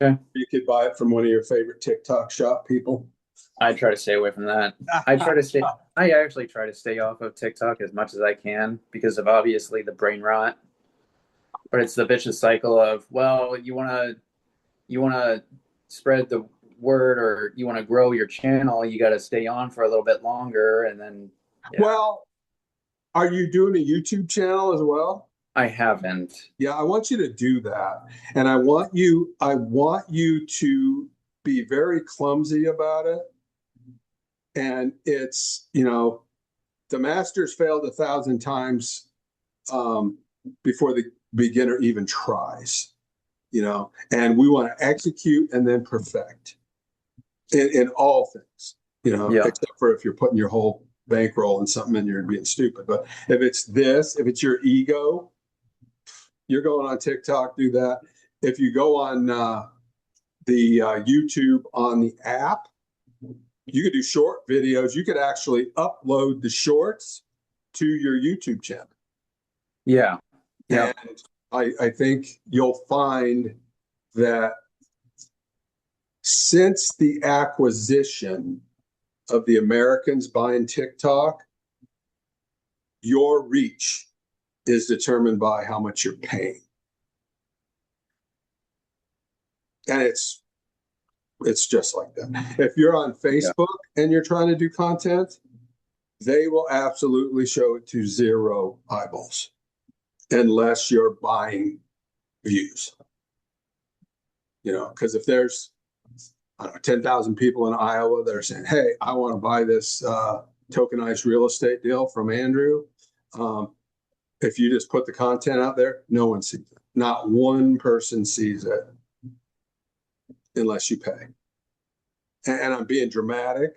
Okay. You could buy it from one of your favorite TikTok shop people. I try to stay away from that. I actually try to stay off of TikTok as much as I can because of obviously the brain rot. But it's the vicious cycle of, well, you want to spread the word, or you want to grow your channel, you got to stay on for a little bit longer, and then Well, are you doing a YouTube channel as well? I haven't. Yeah, I want you to do that. And I want you to be very clumsy about it. And it's, the masters failed 1,000 times before the beginner even tries, and we want to execute and then perfect in all things, except for if you're putting your whole bankroll in something and you're being stupid. But if it's your ego, you're going on TikTok, do that. If you go on the YouTube on the app. You could do short videos. You could actually upload the shorts to your YouTube channel. Yeah. Yeah. And I think you'll find that since the acquisition of the Americans buying TikTok, your reach is determined by how much you're paying. And it's just like that. If you're on Facebook and you're trying to do content, they will absolutely show it to 0 eyeballs unless you're buying views. You know, because if there's, I don't know, 10,000 people in Iowa that are saying, hey, I want to buy this tokenized real estate deal from Andrew. If you just put the content out there, no one sees it. Not one person sees it unless you pay. And I'm being dramatic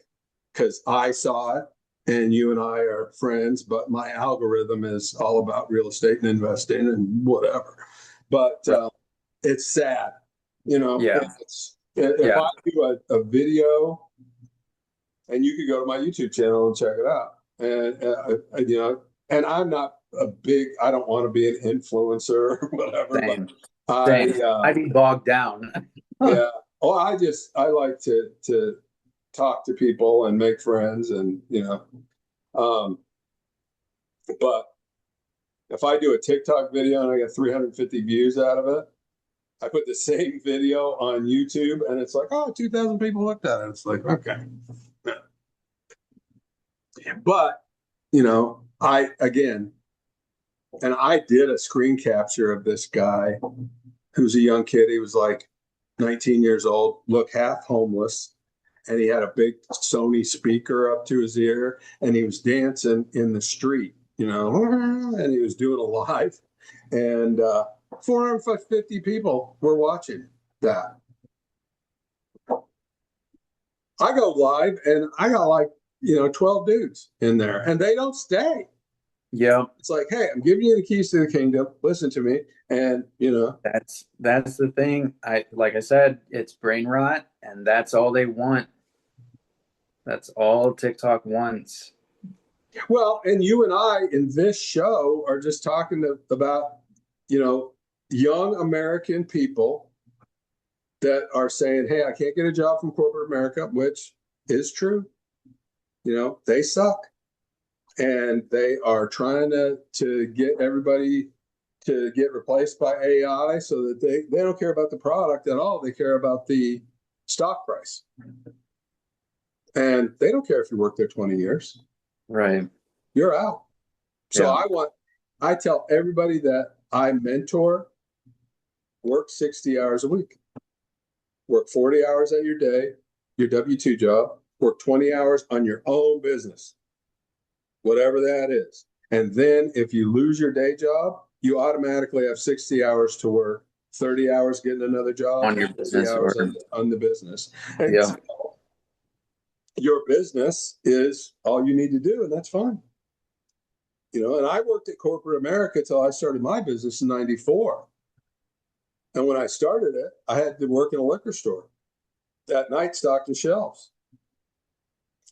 because I saw it and you and I are friends, but my algorithm is all about real estate and investing and whatever. But it's sad, you know. Yeah. If I do a video, and you could go to my YouTube channel and check it out, and you know, and I'm not a big, I don't want to be an influencer or whatever. Same. But Same. I'd be bogged down. Yeah. Oh, I like to talk to people and make friends, and you know, but if I do a TikTok video and I get 350 views out of it, I put the same video on YouTube and it's like, oh, 2,000 people looked at it. It's like, okay. But, you know, I did a screen capture of this guy who's a young kid. He was like 19 years old, looked half homeless, and he had a big Sony speaker up to his ear, and he was dancing in the street, you know, and he was doing a live, and 450 people were watching that. I go live and I got like, you know, 12 dudes in there, and they don't stay. Yeah. It's like, hey, I'm giving you the keys to the kingdom. Listen to me. And, you know, that's the thing. Like I said, it's brain rot, and that's all they want. That's all TikTok wants. Well, and you and I in this show are just talking about, you know, young American people that are saying, hey, I can't get a job from corporate America, which is true. You know, they suck. And they are trying to get everybody to get replaced by AI so that they don't care about the product at all. They care about the stock price. And they don't care if you work there 20 years. Right. You're out. So I tell everybody that I mentor, work 60 hours a week. Work 40 hours at your day, your W-2 job, work 20 hours on your own business, whatever that is. And then if you lose your day job, you automatically have 60 hours to work, 30 hours getting another job, on your business, hours on the business. And yeah. so your business is all you need to do, and that's fine. You know, and I worked at corporate America till I started my business in 94. And when I started it, I had to work in a liquor store at night, stocking shelves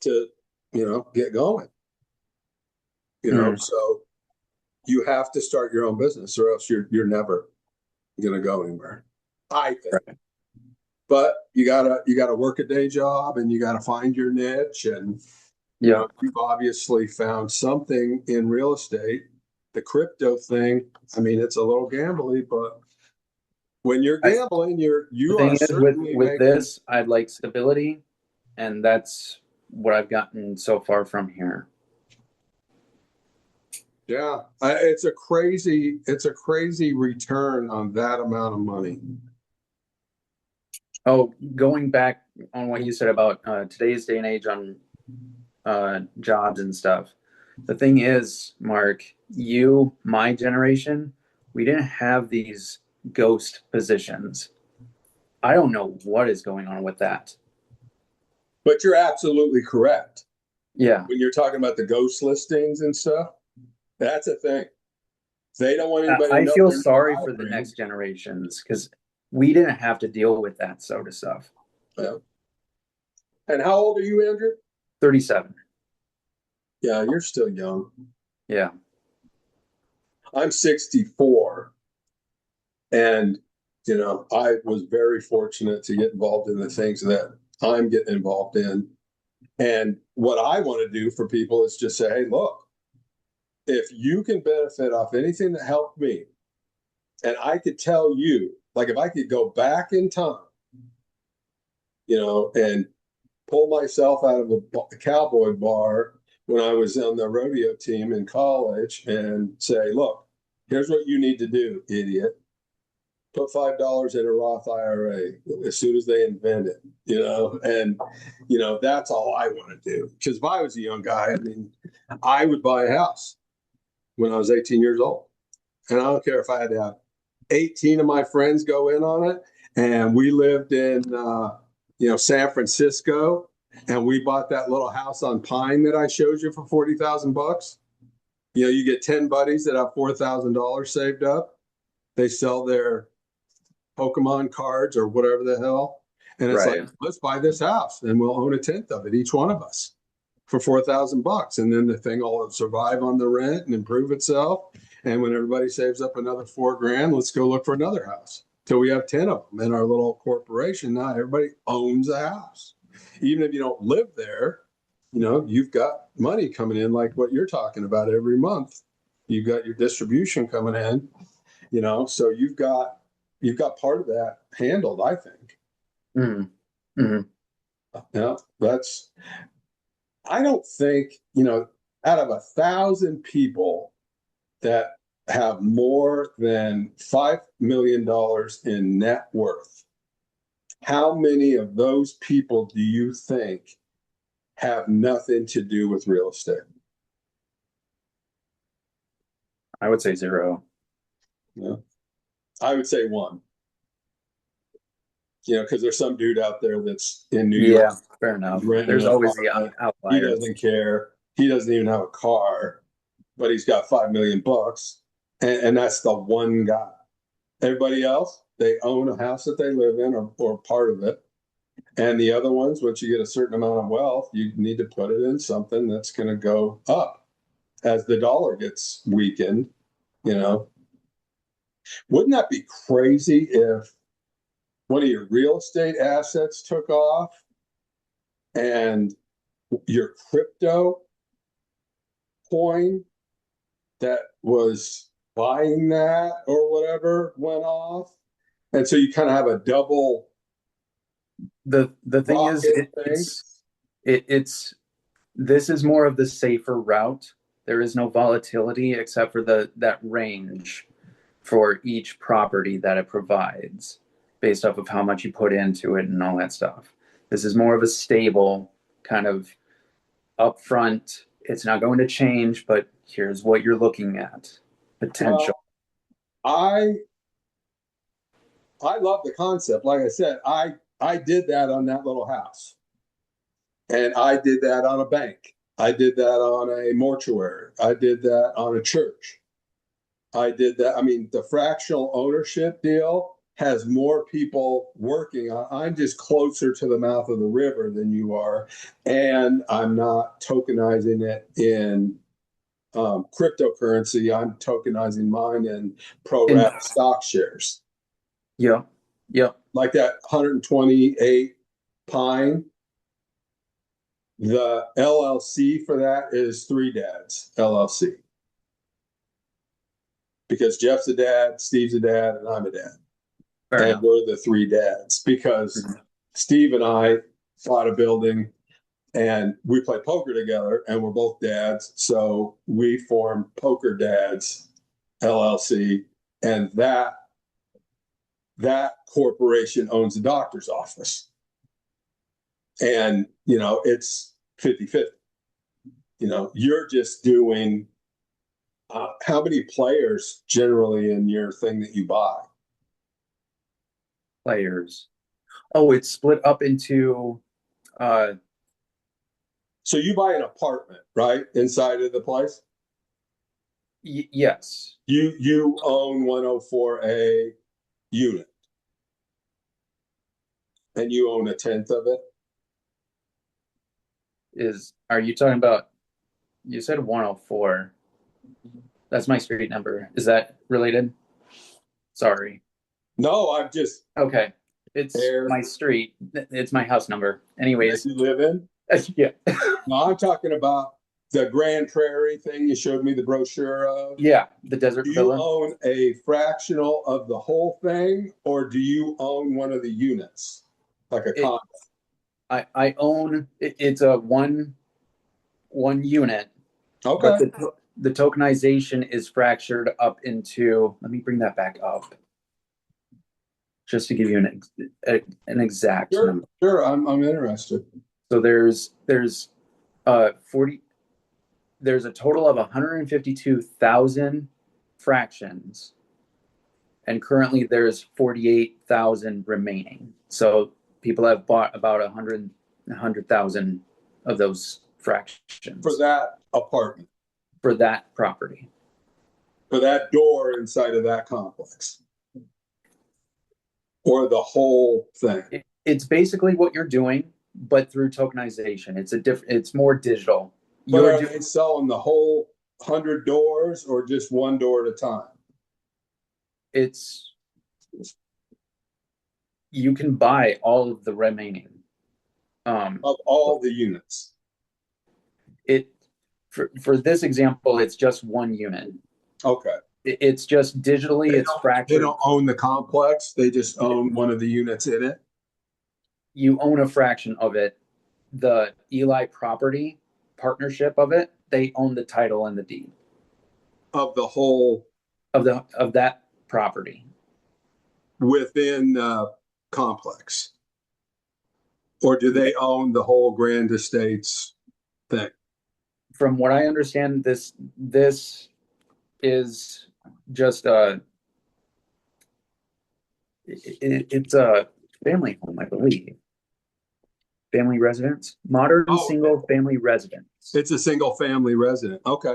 to, you know, get going. You know, so you have to start your own business, or else you're never going to go anywhere, I think. Right. But you gotta work a day job, and you gotta find your niche. And you know, you've obviously found something in real estate. The crypto thing, I mean, it's a little gambly, but when you're gambling, you are certainly with this, I'd like stability, and that's what I've gotten so far from here. Yeah, it's a crazy return on that amount of money. Oh, going back on what you said about today's day and age on jobs and stuff. The thing is, Mark, my generation, we didn't have these ghost positions. I don't know what is going on with that. But you're absolutely correct. Yeah. When you're talking about the ghost listings and stuff, that's a thing. They don't want anybody to know. I feel sorry for the next generations, because we didn't have to deal with that soda stuff. Yeah. And how old are you, Andrew? 37. Yeah, you're still young. Yeah. I'm 64. And, I was very fortunate to get involved in the things that I'm getting involved in. And what I want to do for people is just say, hey, look, if you can benefit off anything that helped me, and I could tell you, like if I could go back in time, and pull myself out of a cowboy bar when I was on the rodeo team in college and say, look, here's what you need to do, idiot. Put $5 in a Roth IRA as soon as they invent it, and that's all I want to do. Because if I was a young guy, I would buy a house when I was 18 years old, and I don't care if I had to have 18 of my friends go in on it. And we lived in San Francisco, and we bought that little house on Pine that I showed you for $40,000. You get 10 buddies that have $4,000 saved up. They sell their Pokemon cards or whatever the hell. And it's Right. like, let's buy this house and we'll own a tenth of it, each one of us, for $4,000. And then the thing will survive on the rent and improve itself. And when everybody saves up another $4,000, let's go look for another house till we have 10 of them in our little corporation. Now everybody owns a house. Even if you don't live there, you've got money coming in like what you're talking about every month. You've got your distribution coming in, so you've got part of that handled, I think. Mm-hmm. Mm-hmm. Yeah, I don't think, out of 1,000 people that have more than $5 million in net worth, how many of those people do you think have nothing to do with real estate? I would say 0. Yeah. I would say 1. Because there's some dude out there that's in New York. Yeah, fair enough. There's always the outlier. He doesn't care. He doesn't even have a car, but he's got $5 million, and that's the one guy. Everybody else, they own a house that they live in or part of it. And the other ones, once you get a certain amount of wealth, you need to put it in something that's going to go up as the dollar gets weakened. Wouldn't that be crazy if one of your real estate assets took off and your crypto coin that was buying that or whatever went off? And so you kind of have a double. The thing is, this is more of the safer route. There is no volatility except for that range for each property that it provides based off of how much you put into it and all that stuff. This is more of a stable kind of upfront. It's not going to change, but here's what you're looking at. Potential. Well, I love the concept. Like I said, I did that on that little house. And I did that on a bank. I did that on a mortuary. I did that on a church. I did that. The fractional ownership deal has more people working on. I'm just closer to the mouth of the river than you are. And I'm not tokenizing it in cryptocurrency. I'm tokenizing mine in pro rata stock shares. Yeah. Like that 128 Pine. The LLC for that is Three Dads LLC. Because Jeff's a dad, Steve's a dad, and I'm a dad. Fair enough. We're the three dads because Steve and I bought a building and we play poker together and we're both dads. So we formed Poker Dads LLC, and that corporation owns the doctor's office. And, it's 50-50. You're just doing how many players generally in your thing that you buy? Players. Oh, it's split up into So you buy an apartment, right? Inside of the place? Yes. You own 104A unit. and you own a tenth of it. Are you talking about, you said 104. That's my street number. Is that related? Sorry. No, I'm just Okay. It's there my street. It's my house number. that Anyways, you live in. yeah. No, I'm talking about the Grand Prairie thing you showed me the brochure of. Yeah, the desert Do you villa. own a fractional of the whole thing, or do you own one of the units, like a condo? I own it's a one unit, Okay. but the tokenization is fractured up into, let me bring that back up just to give you an exact Sure, number. sure. I'm interested. So there's 40, there's a total of 152,000 fractions, and currently there's 48,000 remaining. So people have bought about 100,000 of those fractions For that apartment, for that property. for that door inside of that complex, or the whole thing. It's basically what you're doing, but through tokenization. It's more digital. But are they selling the whole 100 doors or just one door at a time? You can buy all of the remaining. Of all the units. For this example, it's just one unit. Okay. It's just digitally, it's fractured. They don't own the complex. They just own one of the units in it. You own a fraction of it. The Eli property partnership of it, they own the title and the deed Of the whole of that property within complex. Or do they own the whole Grand Estates thing? From what I understand, this is just it's a family home, I believe. Family residence, modern single family residence. It's a single family resident. Okay.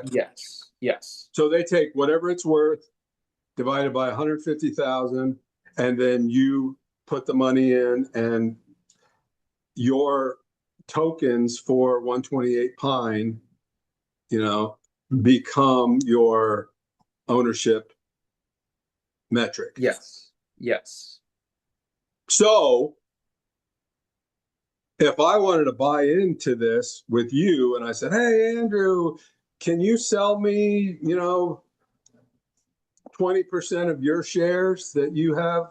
Yes. So they take whatever it's worth, divided by 150,000, and then you put the money in, and your tokens for 128 Pine, become your ownership metric. Yes. So if I wanted to buy into this with you and I said, hey, Andrew, can you sell me, 20% of your shares that you have?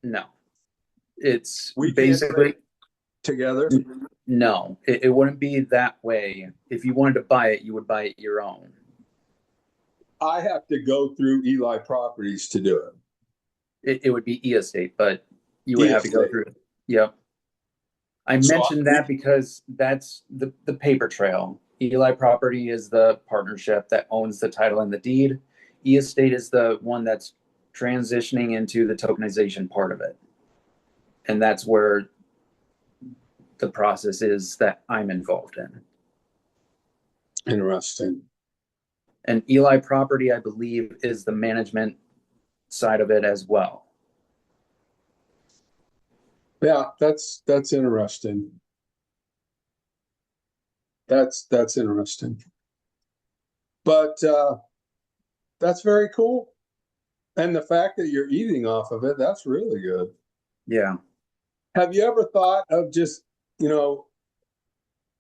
No. It's We basically together. No, it wouldn't be that way. If you wanted to buy it, you would buy it your own. I have to go through Eli Properties to do it. It would be E-Estate, but you would have to go through it. Yep. I mentioned that because that's the paper trail. Eli Property is the partnership that owns the title and the deed. E-Estate is the one that's transitioning into the tokenization part of it. And that's where the process is that I'm involved in. Interesting. And Eli Property, I believe, is the management side of it as well. Yeah, that's interesting. That's interesting. But that's very cool. And the fact that you're eating off of it, that's really good. Yeah. Have you ever thought of just,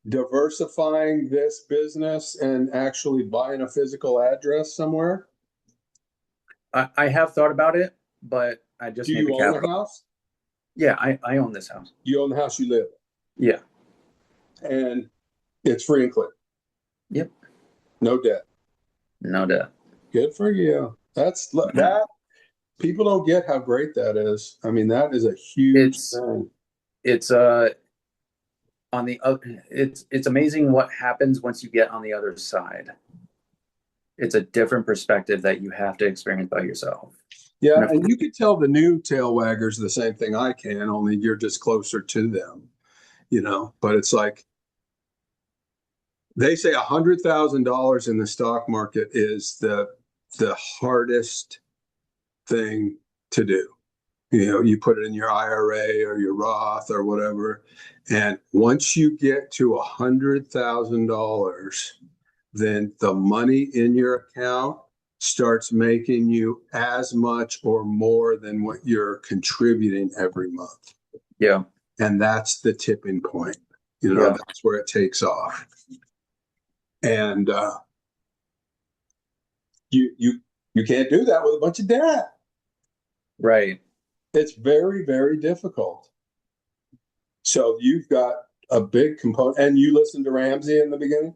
diversifying this business and actually buying a physical address somewhere? I have thought about it, but I just Do need the you own a capital. house? Yeah, I own this house. You own the house you live in? Yeah. And it's free and clear? Yep. No debt? No debt. Good for you. That people don't get how great that is. I mean, that is a huge thing. It's on the other, it's amazing what happens once you get on the other side. It's a different perspective that you have to experience by yourself. Yeah, and you could tell the new tail waggers the same thing I can, only you're just closer to them, but it's like they say $100,000 in the stock market is the hardest thing to do. you put it in your IRA or your Roth or whatever. And once you get to $100,000, then the money in your account starts making you as much or more than what you're contributing every month. Yeah. And that's the tipping point. Yeah. That's where it takes off. And you can't do that with a bunch of debt. Right. It's very, very difficult. So you've got a big component, and you listened to Ramsey in the beginning?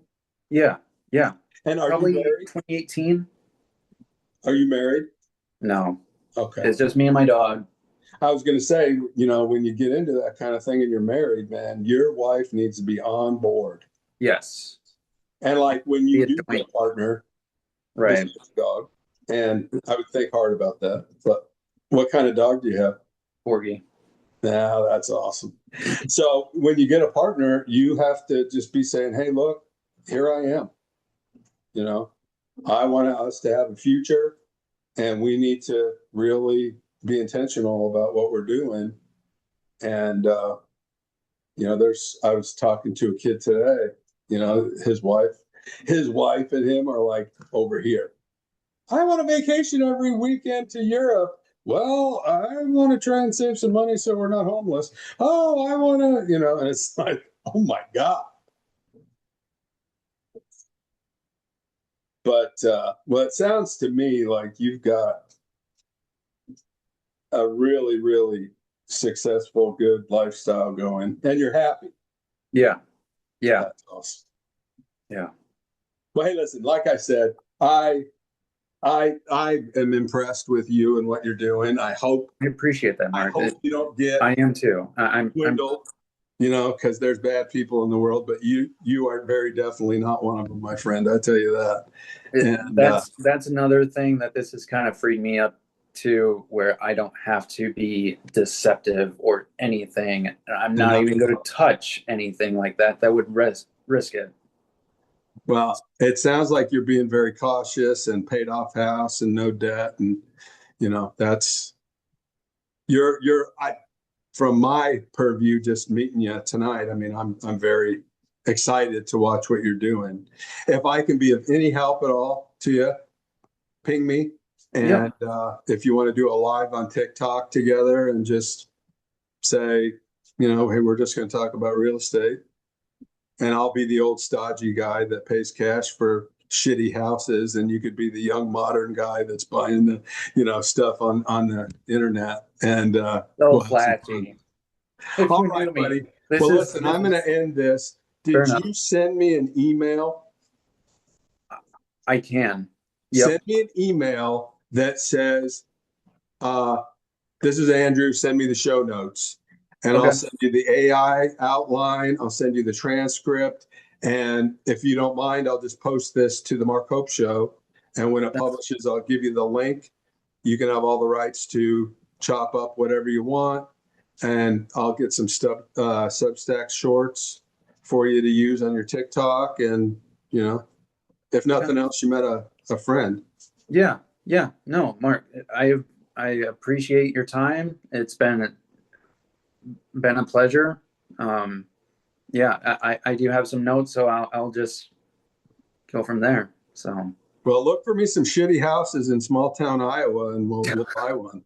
Yeah. Yeah. And are Probably you married? 2018. Are you married? No. Okay. It's just me and my dog. I was going to say, when you get into that kind of thing and you're married, man, your wife needs to be on board. Yes. And like when you Be do a get a partner, Right. this is a dog, and I would think hard about that. But what kind of dog do you have? Corgi. Yeah, that's awesome. So when you get a partner, you have to just be saying, hey, look, here I am. I want us to have a future, and we need to really be intentional about what we're doing. And, I was talking to a kid today, his wife and him are like over here. I want a vacation every weekend to Europe. Well, I want to try and save some money so we're not homeless. Oh, I want to, and it's like, oh my God. But well, it sounds to me like you've got a really, really successful, good lifestyle going, and you're happy. Yeah. Yeah. That's awesome. Yeah. Well, hey, listen, like I said, I am impressed with you and what you're doing. I appreciate that, Mark. you don't get I am too. I'm dwindled, because there's bad people in the world, but you are very definitely not one of them, my friend. I tell you that. And that's another thing that this has kind of freed me up to, where I don't have to be deceptive or anything. I'm not even going to touch anything like that would risk it. Well, it sounds like you're being very cautious and paid off house and no debt. And, that's from my purview, just meeting you tonight. I mean, I'm very excited to watch what you're doing. If I can be of any help at all to you, ping me. And if you want to do a live on TikTok together and just say, hey, we're just going to talk about real estate. And I'll be the old stodgy guy that pays cash for shitty houses, and you could be the young modern guy that's buying the, stuff on the internet. And so flashy. All right, buddy. Well, listen, I'm going to end this. Did you send me an email? I can. Send me an email that says, this is Andrew, send me the show notes. And I'll send you the AI outline. I'll send you the transcript. And if you don't mind, I'll just post this to the Mark Hope Show. And when it publishes, I'll give you the link. You can have all the rights to chop up whatever you want. And I'll get some stuff, Substack shorts for you to use on your TikTok. And, if nothing else, you met a friend. Yeah. Yeah. No, Mark, I appreciate your time. It's been a pleasure. I do have some notes, so I'll just go from there. So, well, look for me some shitty houses in small town Iowa, and we'll buy one.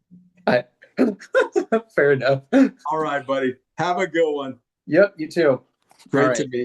Fair enough. All right, buddy. Have a good one. Yep, you too. Great to meet you.